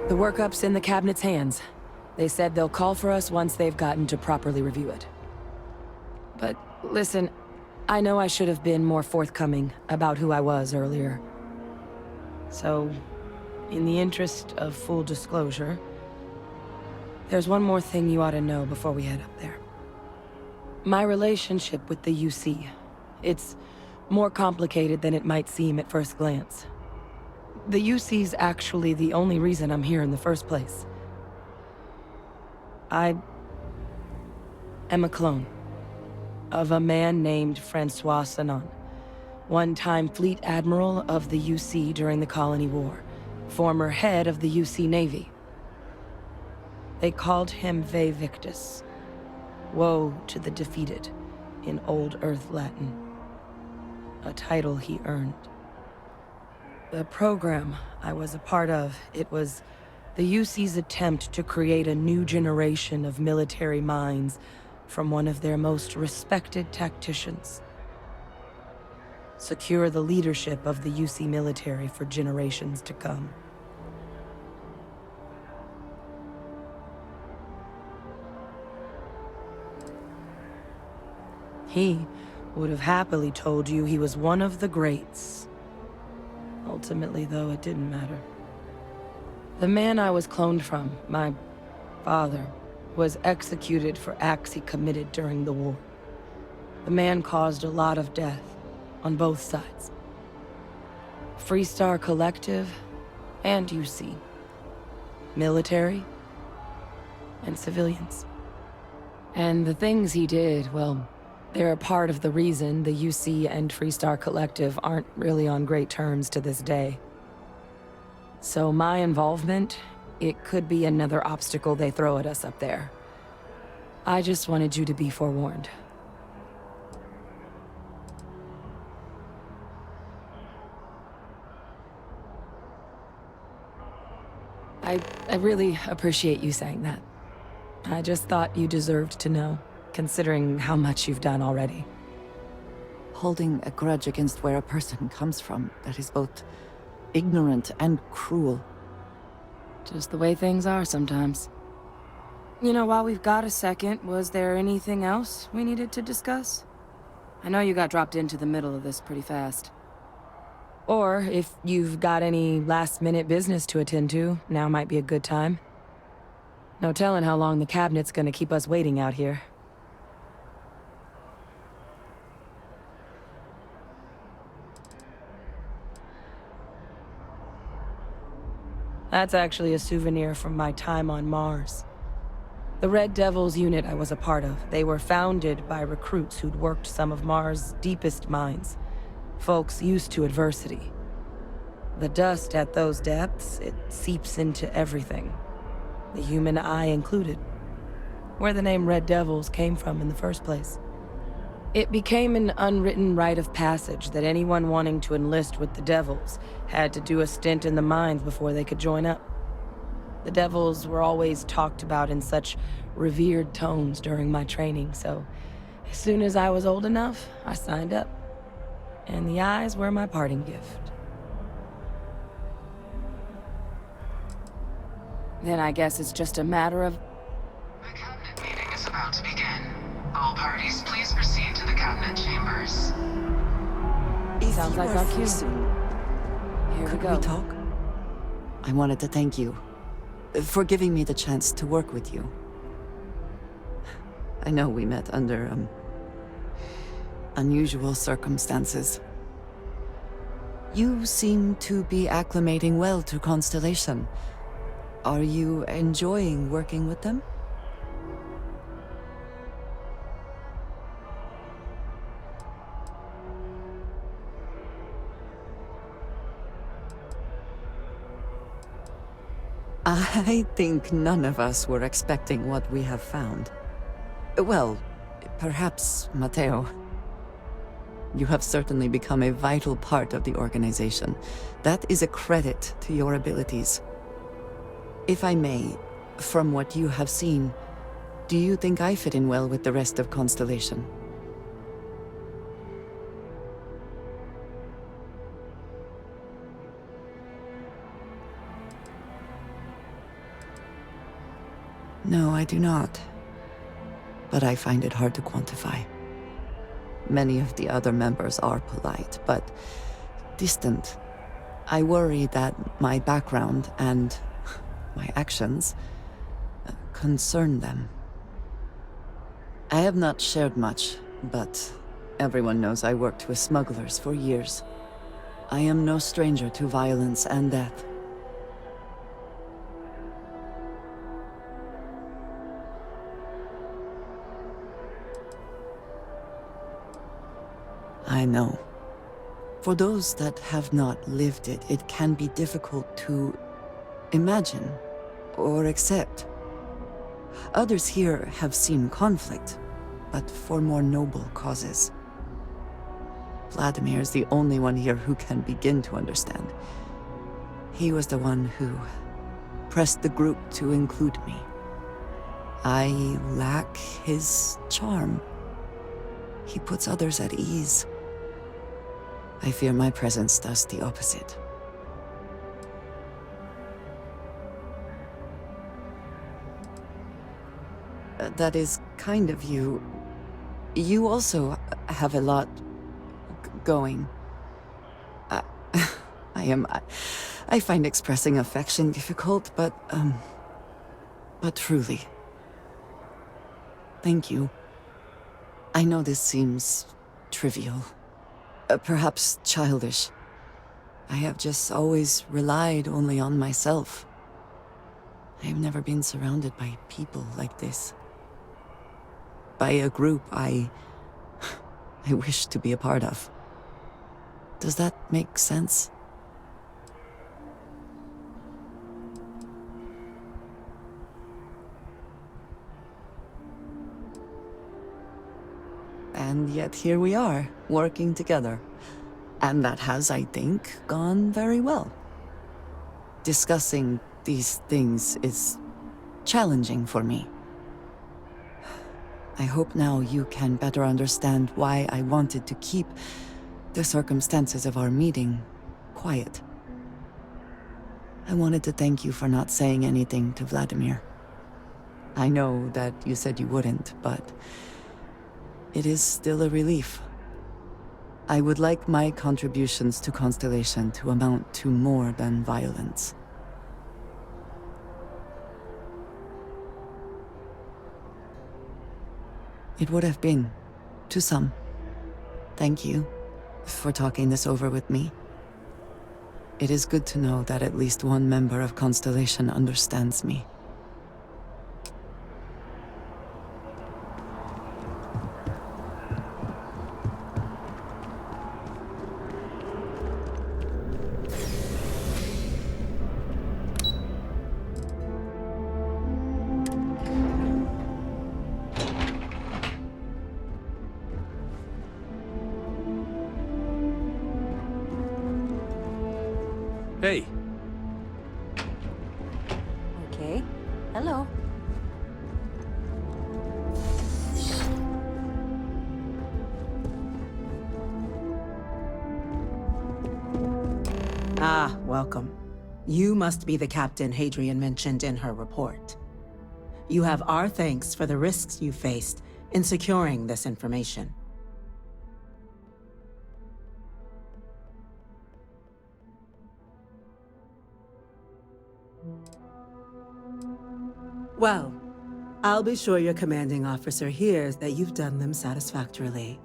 The workup's in the cabinet's hands. They said they'll call for us once they've gotten to properly review it. But listen, I know I should have been more forthcoming about who I was earlier. So, in the interest of full disclosure, there's one more thing you ought to know before we head up there. My relationship with the UC. It's more complicated than it might seem at first glance. The UC's actually the only reason I'm here in the first place. I am a clone of a man named Francois Sanon, one-time fleet admiral of the UC during the Colony War, former head of the UC Navy. They called him Ve Victus, woe to the defeated, in Old Earth Latin, a title he earned. The program I was a part of, it was the UC's attempt to create a new generation of military minds from one of their most respected tacticians. Secure the leadership of the UC military for generations to come. He would have happily told you he was one of the greats. Ultimately, though, it didn't matter. The man I was cloned from, my father, was executed for acts he committed during the war. The man caused a lot of death, on both sides. Freestar Collective, and UC. Military, and civilians. And the things he did, well, they're a part of the reason the UC and Freestar Collective aren't really on great terms to this day. So my involvement, it could be another obstacle they throw at us up there. I just wanted you to be forewarned. I really appreciate you saying that. I just thought you deserved to know, considering how much you've done already. Holding a grudge against where a person comes from, that is both ignorant and cruel. Just the way things are sometimes. You know, while we've got a second, was there anything else we needed to discuss? I know you got dropped into the middle of this pretty fast. Or, if you've got any last-minute business to attend to, now might be a good time. No telling how long the cabinet's gonna keep us waiting out here. That's actually a souvenir from my time on Mars. The Red Devils unit I was a part of, they were founded by recruits who'd worked some of Mars' deepest mines. Folks used to adversity. The dust at those depths, it seeps into everything. The human eye included. Where the name Red Devils came from in the first place. It became an unwritten rite of passage that anyone wanting to enlist with the Devils had to do a stint in the mines before they could join up. The Devils were always talked about in such revered tones during my training, so as soon as I was old enough, I signed up. And the eyes were my parting gift. Then I guess it's just a matter of... The cabinet meeting is about to begin. All parties, please proceed to the cabinet chambers. Sounds like our cue. Here we go. Could we talk? I wanted to thank you for giving me the chance to work with you. I know we met under, unusual circumstances. You seem to be acclimating well to Constellation. Are you enjoying working with them? I think none of us were expecting what we have found. Well, perhaps Matteo. You have certainly become a vital part of the organization. That is a credit to your abilities. If I may, from what you have seen, do you think I fit in well with the rest of Constellation? No, I do not. But I find it hard to quantify. Many of the other members are polite, but distant. I worry that my background and my actions concern them. I have not shared much, but everyone knows I worked with smugglers for years. I am no stranger to violence and death. I know. For those that have not lived it, it can be difficult to imagine or accept. Others here have seen conflict, but for more noble causes. Vladimir is the only one here who can begin to understand. He was the one who pressed the group to include me. I lack his charm. He puts others at ease. I fear my presence does the opposite. That is kind of you. You also have a lot going. I find expressing affection difficult, but truly. Thank you. I know this seems trivial. Perhaps childish. I have just always relied only on myself. I have never been surrounded by people like this. By a group I wish to be a part of. Does that make sense? And yet here we are, working together. And that has, I think, gone very well. Discussing these things is challenging for me. I hope now you can better understand why I wanted to keep the circumstances of our meeting quiet. I wanted to thank you for not saying anything to Vladimir. I know that you said you wouldn't, but it is still a relief. I would like my contributions to Constellation to amount to more than violence. It would have been, to some. Thank you for talking this over with me. It is good to know that at least one member of Constellation understands me. Hey. Okay. Hello. Ah, welcome. You must be the captain Hadrian mentioned in her report. You have our thanks for the risks you faced in securing this information. Well, I'll be sure your commanding officer hears that you've done them satisfactorily.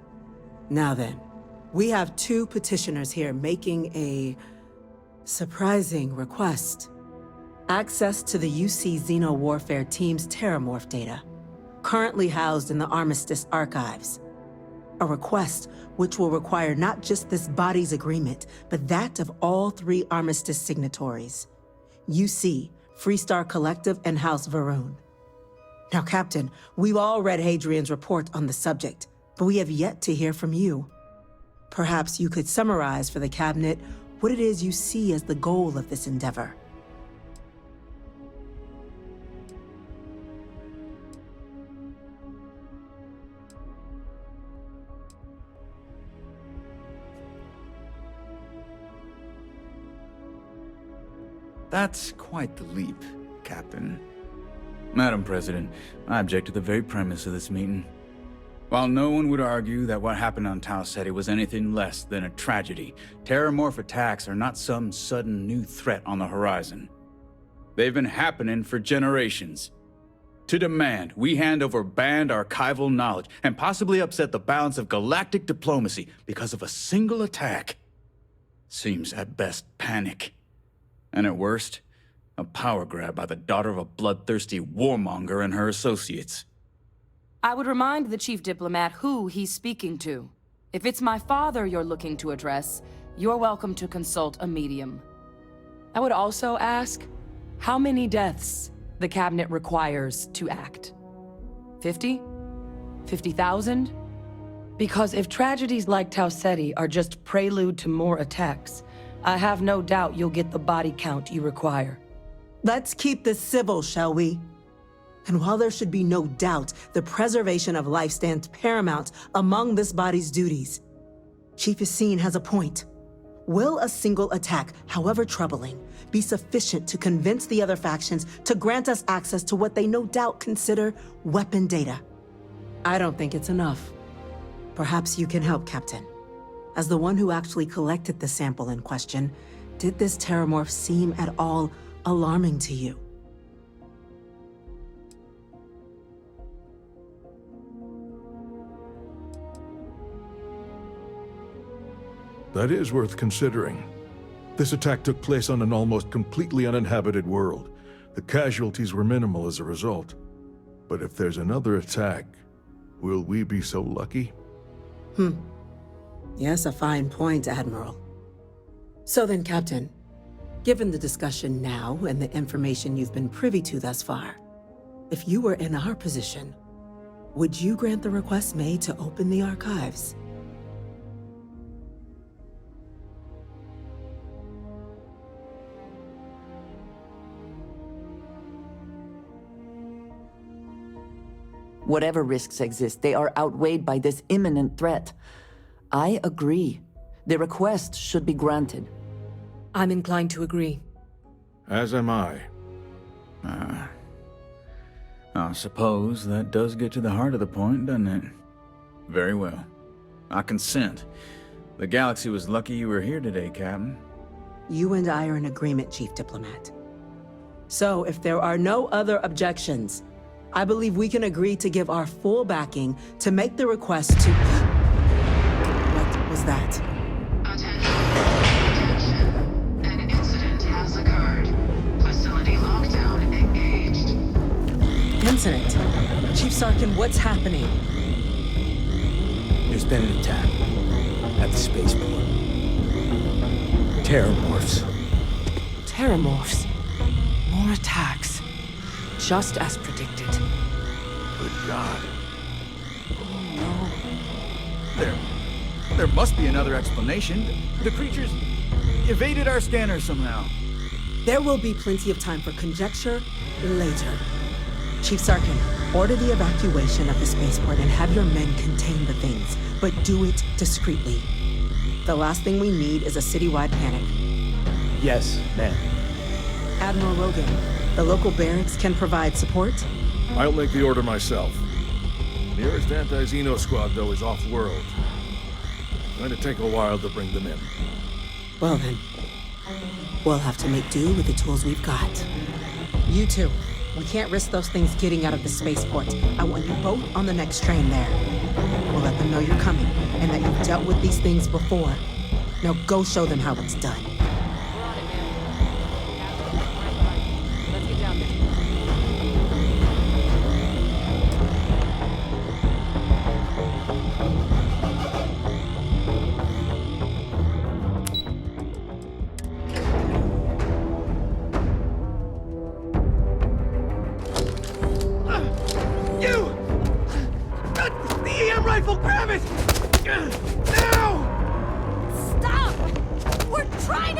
Now then, we have two petitioners here making a surprising request. Access to the UC Xeno Warfare Team's Terrormorph data, currently housed in the Armistice archives. A request which will require not just this body's agreement, but that of all three Armistice signatories. UC, Freestar Collective, and House Varun. Now, Captain, we've all read Hadrian's report on the subject, but we have yet to hear from you. Perhaps you could summarize for the Cabinet what it is you see as the goal of this endeavor. That's quite the leap, Captain. Madam President, I object to the very premise of this meeting. While no one would argue that what happened on Tau Ceti was anything less than a tragedy, Terrormorph attacks are not some sudden new threat on the horizon. They've been happening for generations. To demand we hand over banned archival knowledge and possibly upset the balance of galactic diplomacy because of a single attack seems at best panic. And at worst, a power grab by the daughter of a bloodthirsty warmonger and her associates. I would remind the chief diplomat who he's speaking to. If it's my father you're looking to address, you're welcome to consult a medium. I would also ask, how many deaths the cabinet requires to act? 50? 50,000? Because if tragedies like Tau Ceti are just prelude to more attacks, I have no doubt you'll get the body count you require. Let's keep this civil, shall we? And while there should be no doubt the preservation of life stands paramount among this body's duties, Chief Yassine has a point. Will a single attack, however troubling, be sufficient to convince the other factions to grant us access to what they no doubt consider weapon data? I don't think it's enough. Perhaps you can help, Captain. As the one who actually collected the sample in question, did this Terrormorph seem at all alarming to you? That is worth considering. This attack took place on an almost completely uninhabited world. The casualties were minimal as a result. But if there's another attack, will we be so lucky? Yes, a fine point, Admiral. So then, Captain, given the discussion now and the information you've been privy to thus far, if you were in our position, would you grant the request made to open the archives? Whatever risks exist, they are outweighed by this imminent threat. I agree. The request should be granted. I'm inclined to agree. As am I. I suppose that does get to the heart of the point, doesn't it? Very well. I consent. The galaxy was lucky you were here today, Captain. You and I are in agreement, Chief Diplomat. So, if there are no other objections, I believe we can agree to give our full backing to make the request to... What was that? Attention. An incident has occurred. Facility lockdown engaged. Incident. Chief Sarkin, what's happening? There's been an attack at the spaceport. Terrormorphs. Terrormorphs. More attacks. Just as predicted. Good God. Oh no. There must be another explanation. The creatures evaded our scanner somehow. There will be plenty of time for conjecture later. Chief Sarkin, order the evacuation of the spaceport and have your men contain the things, but do it discreetly. The last thing we need is a citywide panic. Yes, ma'am. Admiral Logan, the local barracks can provide support? I'll make the order myself. The nearest anti-Xeno squad, though, is off-world. Going to take a while to bring them in. Well then, we'll have to make do with the tools we've got. You two, we can't risk those things getting out of the spaceport. I want you both on the next train there. We'll let them know you're coming, and that you've dealt with these things before. Now go show them how it's done. Let's get down there. The EM rifle, grab it! Now! Stop! We're trying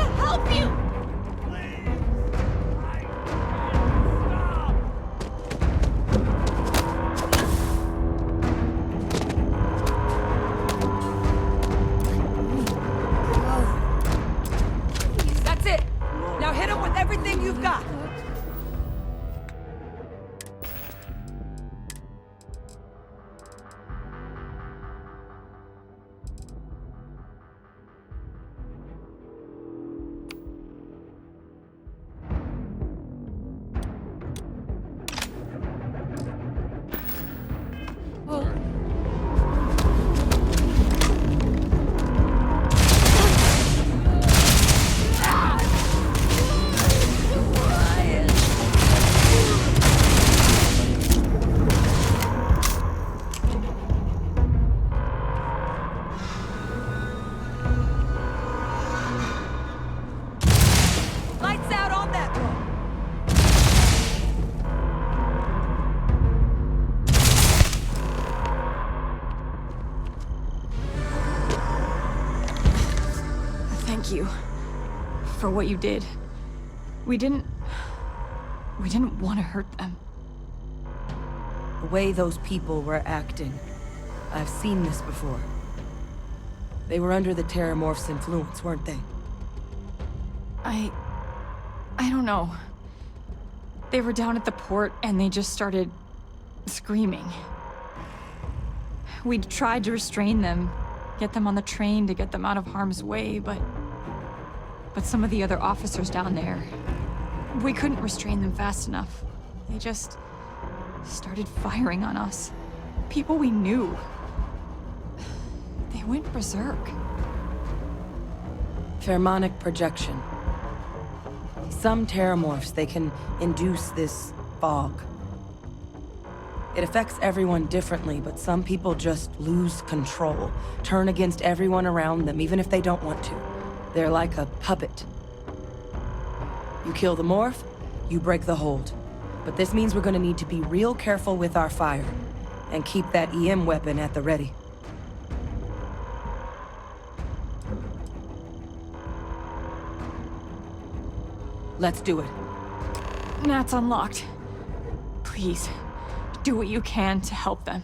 Thank you for what you did. We didn't want to hurt them. The way those people were acting, I've seen this before. They were under the Terrormorph's influence, weren't they? I don't know. They were down at the port and they just started screaming. We tried to restrain them, get them on the train to get them out of harm's way, but some of the other officers down there, we couldn't restrain them fast enough. They just started firing on us. People we knew. They went berserk. Pheromonic projection. Some Terrormorphs, they can induce this fog. It affects everyone differently, but some people just lose control, turn against everyone around them, even if they don't want to. They're like a puppet. You kill the morph, you break the hold. But this means we're gonna need to be real careful with our fire, and keep that EM weapon at the ready. Let's do it. Nat's unlocked. Please, do what you can to help them.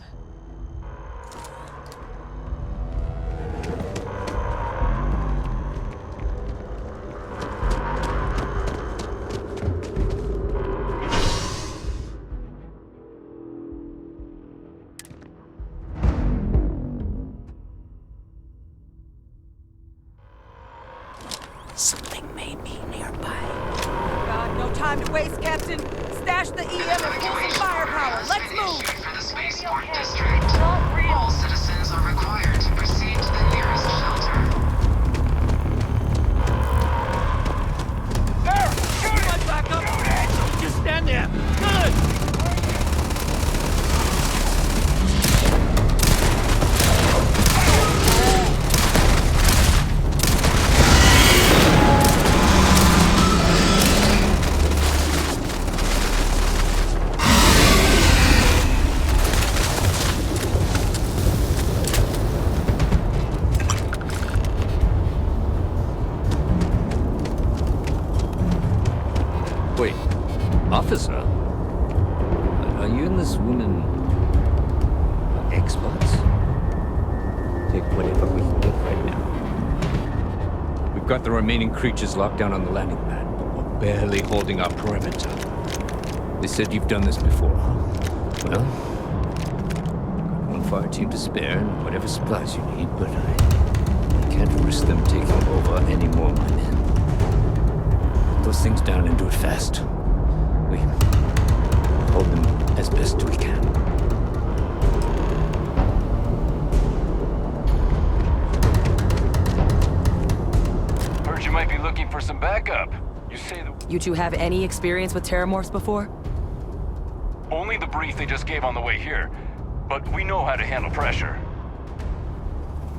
Something may be nearby. God, no time to waste, Captain. Stash the EM and pull some firepower. Let's move! For the spaceport district. All citizens are required to proceed to the nearest shelter. There! Shoot it! Back up! Shoot it! Just stand there. Good! Wait, officer? Are you and this woman experts? Take whatever we can get right now. We've got the remaining creatures locked down on the landing pad, but we're barely holding our perimeter. They said you've done this before, huh? Well, got one fire team to spare and whatever supplies you need, but I can't risk them taking over any more of my men. Those things down and do it fast. We hold them as best we can. Heard you might be looking for some backup. You say the... You two have any experience with Terrormorphs before? Only the brief they just gave on the way here. But we know how to handle pressure.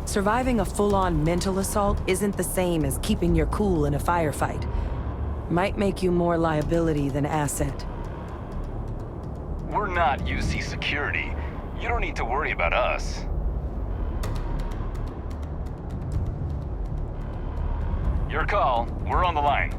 Surviving a full-on mental assault isn't the same as keeping your cool in a firefight. Might make you more liability than asset. We're not UC security. You don't need to worry about us. Your call. We're on the line.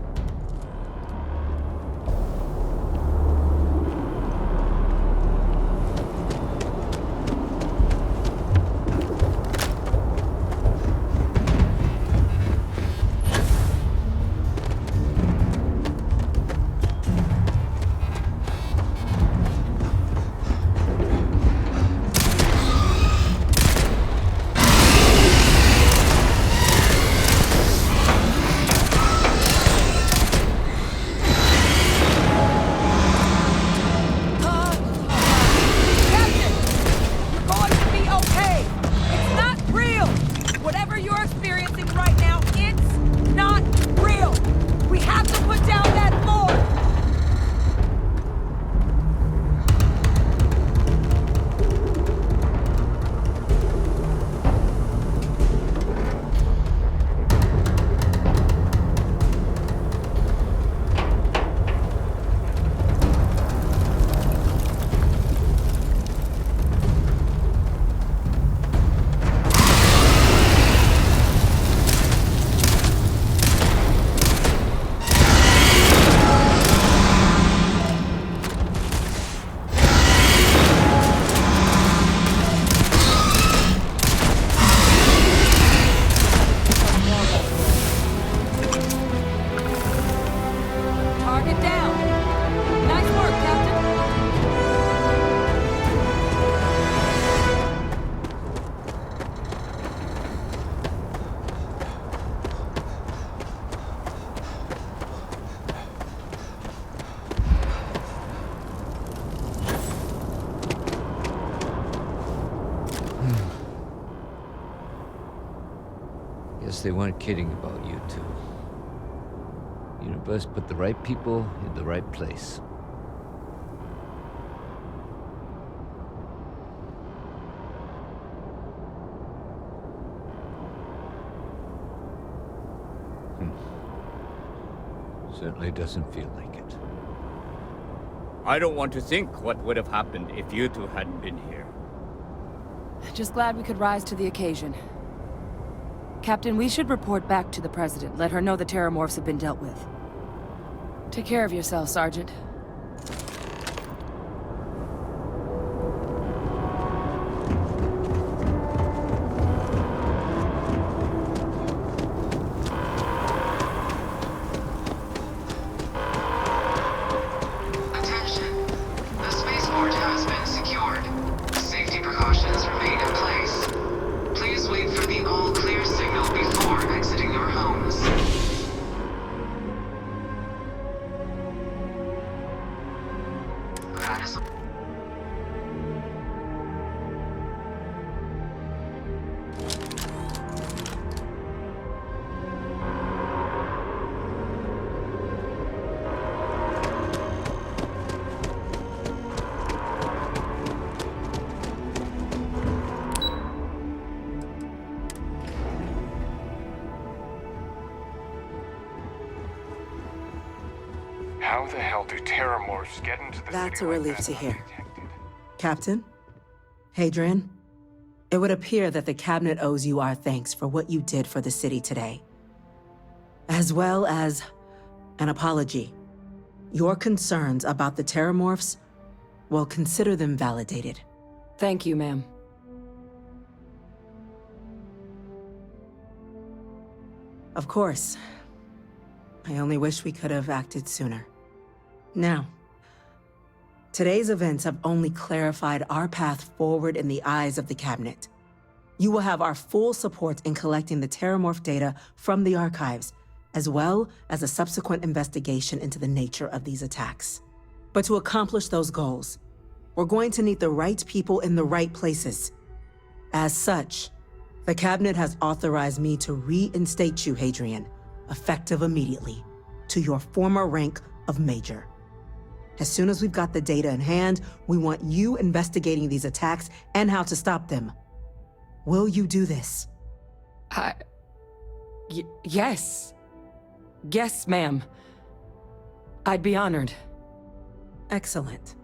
guess they weren't kidding about you two. Universe put the right people in the right place. Certainly doesn't feel like it. I don't want to think what would have happened if you two hadn't been here. Just glad we could rise to the occasion. Captain, we should report back to the President. Let her know the Terrormorphs have been dealt with. Take care of yourself, Sergeant. Attention. The spaceport has been secured. Safety precautions remain in place. Please wait for the all-clear signal before exiting your homes. That is... How the hell do Terrormorphs get into the That's city a like relief that to hear. undetected? Captain? Hadrian? It would appear that the Cabinet owes you our thanks for what you did for the city today. As well as an apology. Your concerns about the Terrormorphs, well, consider them validated. Thank you, ma'am. Of course. I only wish we could have acted sooner. Now, today's events have only clarified our path forward in the eyes of the Cabinet. You will have our full support in collecting the Terrormorph data from the archives, as well as a subsequent investigation into the nature of these attacks. But to accomplish those goals, we're going to need the right people in the right places. As such, the Cabinet has authorized me to reinstate you, Hadrian, effective immediately, to your former rank of Major. As soon as we've got the data in hand, we want you investigating these attacks and how to stop them. Will you do this? Yes. Yes, ma'am. I'd be honored. Excellent.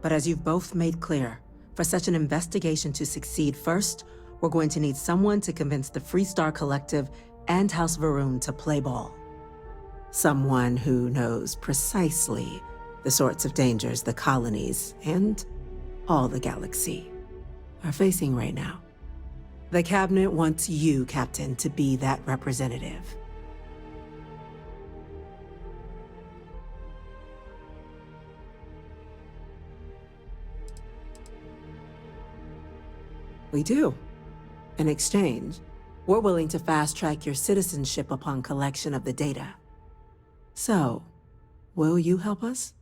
But as you've both made clear, for such an investigation to succeed, first, we're going to need someone to convince the Freestar Collective and House Varun to play ball. Someone who knows precisely the sorts of dangers the colonies and all the galaxy are facing right now. The Cabinet wants you, Captain, to be that representative. We do. In exchange, we're willing to fast-track your citizenship upon collection of the data. So, will you help us?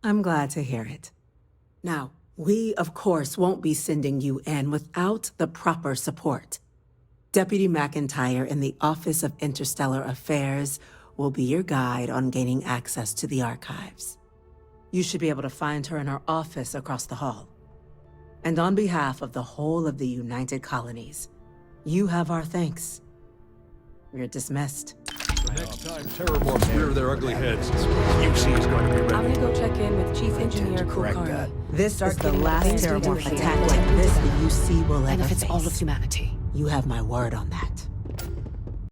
I'm glad to hear it. Now, we, of course, won't be sending you in without the proper support. Deputy McIntyre in the Office of Interstellar Affairs will be your guide on gaining access to the archives. You should be able to find her in her office across the hall. And on behalf of the whole of the United Colonies, you have our thanks. You're dismissed. The next time Terrormorphs rear their ugly heads, UC is going to be ready. I'm gonna go check in with Chief Engineer Kulkarni. This is the getting last things to do Terrormorph here. attack like this the UC will ever And if it's all face. of humanity. You have my word on that.